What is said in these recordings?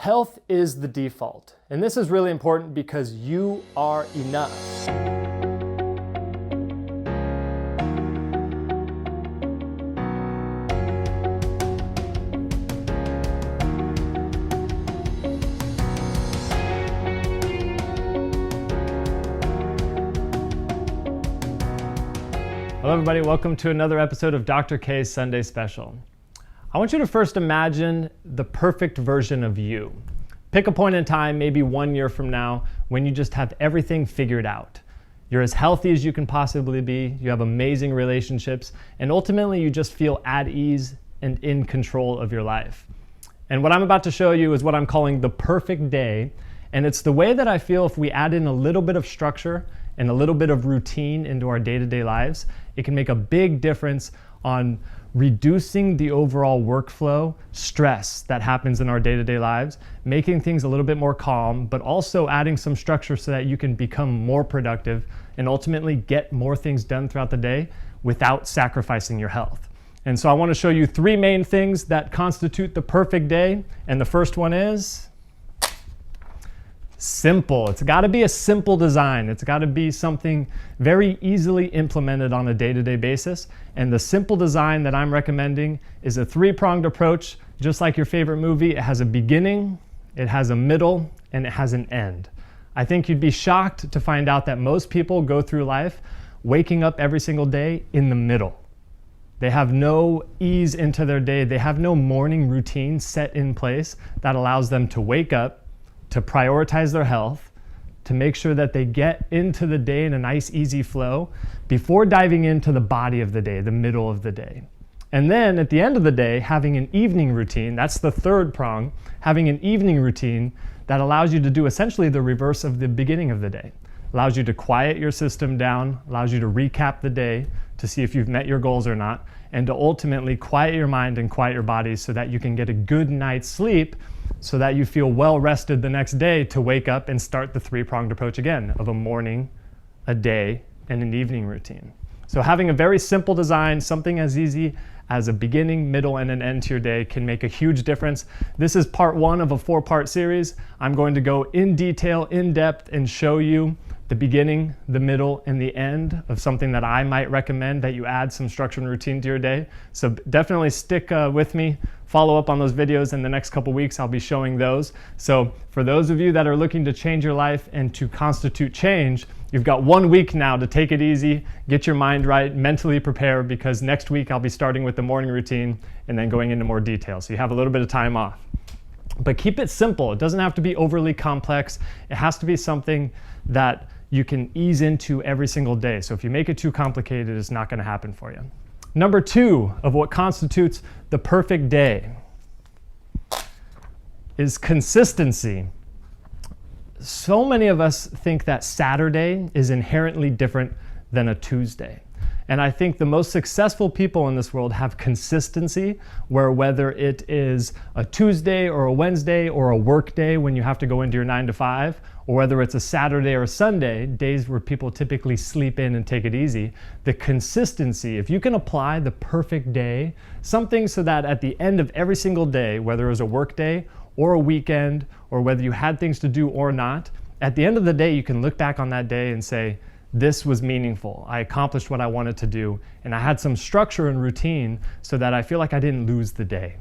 Health is the default, and this is really important because you are enough. Hello everybody, welcome to another episode of Dr. K's Sunday Special. I want you to first imagine the perfect version of you. Pick a point in time, maybe 1 year from now, when you just have everything figured out. You're as healthy as you can possibly be, you have amazing relationships, and ultimately you just feel at ease and in control of your life. And what I'm about to show you is what I'm calling the perfect day, and it's the way that I feel if we add in a little bit of structure and a little bit of routine into our day-to-day lives, it can make a big difference on reducing the overall workflow stress that happens in our day-to-day lives, making things a little bit more calm, but also adding some structure so that you can become more productive and ultimately get more things done throughout the day without sacrificing your health. And so I want to show you 3 main things that constitute the perfect day. And the first one is simple. It's got to be a simple design. It's got to be something very easily implemented on a day-to-day basis. And the simple design that I'm recommending is a 3-pronged approach, just like your favorite movie. It has a beginning, it has a middle, and it has an end. I think you'd be shocked to find out that most people go through life waking up every single day in the middle. They have no ease into their day. They have no morning routine set in place that allows them to wake up, to prioritize their health, to make sure that they get into the day in a nice, easy flow before diving into the body of the day, the middle of the day. And then at the end of the day, having an evening routine, that's the 3rd prong, having an evening routine that allows you to do essentially the reverse of the beginning of the day. Allows you to quiet your system down, allows you to recap the day to see if you've met your goals or not, and to ultimately quiet your mind and quiet your body so that you can get a good night's sleep so that you feel well rested the next day to wake up and start the 3-pronged approach again of a morning, a day, and an evening routine. So having a very simple design, something as easy as a beginning, middle, and an end to your day can make a huge difference. This is part 1 of a 4-part series. I'm going to go in detail, in depth, and show you the beginning, the middle, and the end of something that I might recommend that you add some structure and routine to your day. So definitely stick with me, follow up on those videos. In the next couple weeks, I'll be showing those. So for those of you that are looking to change your life and to constitute change, you've got 1 week now to take it easy, get your mind right, mentally prepare, because next week I'll be starting with the morning routine and then going into more detail. So you have a little bit of time off. But keep it simple. It doesn't have to be overly complex. It has to be something that you can ease into every single day. So if you make it too complicated, it's not going to happen for you. Number 2 of what constitutes the perfect day is consistency. So many of us think that Saturday is inherently different than a Tuesday. And I think the most successful people in this world have consistency, where whether it is a Tuesday or a Wednesday or a work day when you have to go into your 9 to 5, or whether it's a Saturday or a Sunday, days where people typically sleep in and take it easy, the consistency, if you can apply the perfect day, something so that at the end of every single day, whether it was a work day or a weekend, or whether you had things to do or not, at the end of the day, you can look back on that day and say, this was meaningful. I accomplished what I wanted to do, and I had some structure and routine so that I feel like I didn't lose the day.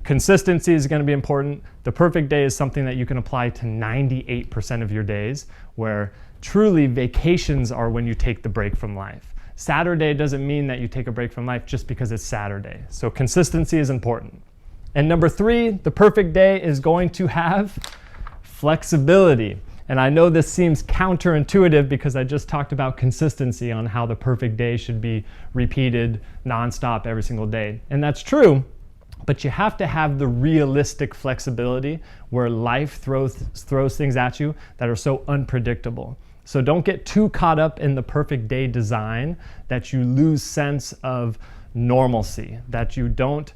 Consistency is going to be important. The perfect day is something that you can apply to 98% of your days, where truly vacations are when you take the break from life. Saturday doesn't mean that you take a break from life just because it's Saturday. So consistency is important. And number 3, the perfect day is going to have flexibility. And I know this seems counterintuitive because I just talked about consistency on how the perfect day should be repeated nonstop every single day. And that's true, but you have to have the realistic flexibility where life throws things at you that are so unpredictable. So don't get too caught up in the perfect day design that you lose sense of normalcy, that you don't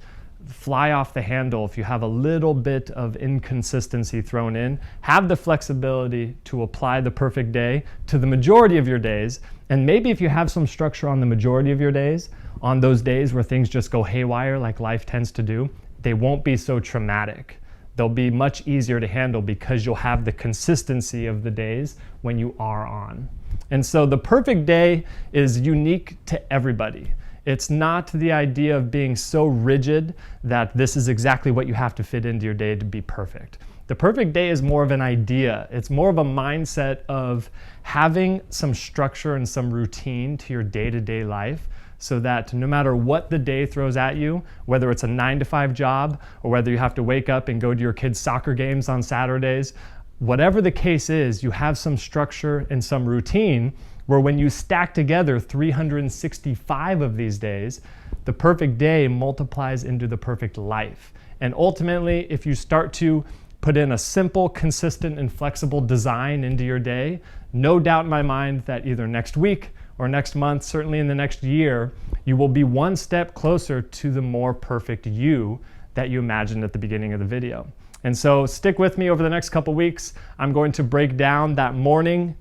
fly off the handle if you have a little bit of inconsistency thrown in. Have the flexibility to apply the perfect day to the majority of your days. And maybe if you have some structure on the majority of your days, on those days where things just go haywire like life tends to do, they won't be so traumatic. they'll be much easier to handle because you'll have the consistency of the days when you are on. And so the perfect day is unique to everybody. It's not the idea of being so rigid that this is exactly what you have to fit into your day to be perfect. The perfect day is more of an idea. It's more of a mindset of having some structure and some routine to your day-to-day life, so that no matter what the day throws at you, whether it's a 9-to-5 job or whether you have to wake up and go to your kids' soccer games on Saturdays, whatever the case is, you have some structure and some routine where when you stack together 365 of these days, the perfect day multiplies into the perfect life. And ultimately, if you start to put in a simple, consistent, and flexible design into your day, no doubt in my mind that either next week or next month, certainly in the next year, you will be one step closer to the more perfect you that you imagined at the beginning of the video. And so stick with me over the next couple weeks. I'm going to break down that morning,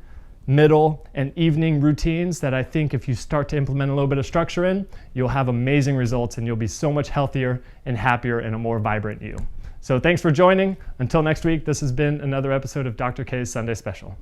middle, and evening routines that I think if you start to implement a little bit of structure in, you'll have amazing results and you'll be so much healthier and happier and a more vibrant you. So thanks for joining. Until next week, this has been another episode of Dr. K's Sunday Special.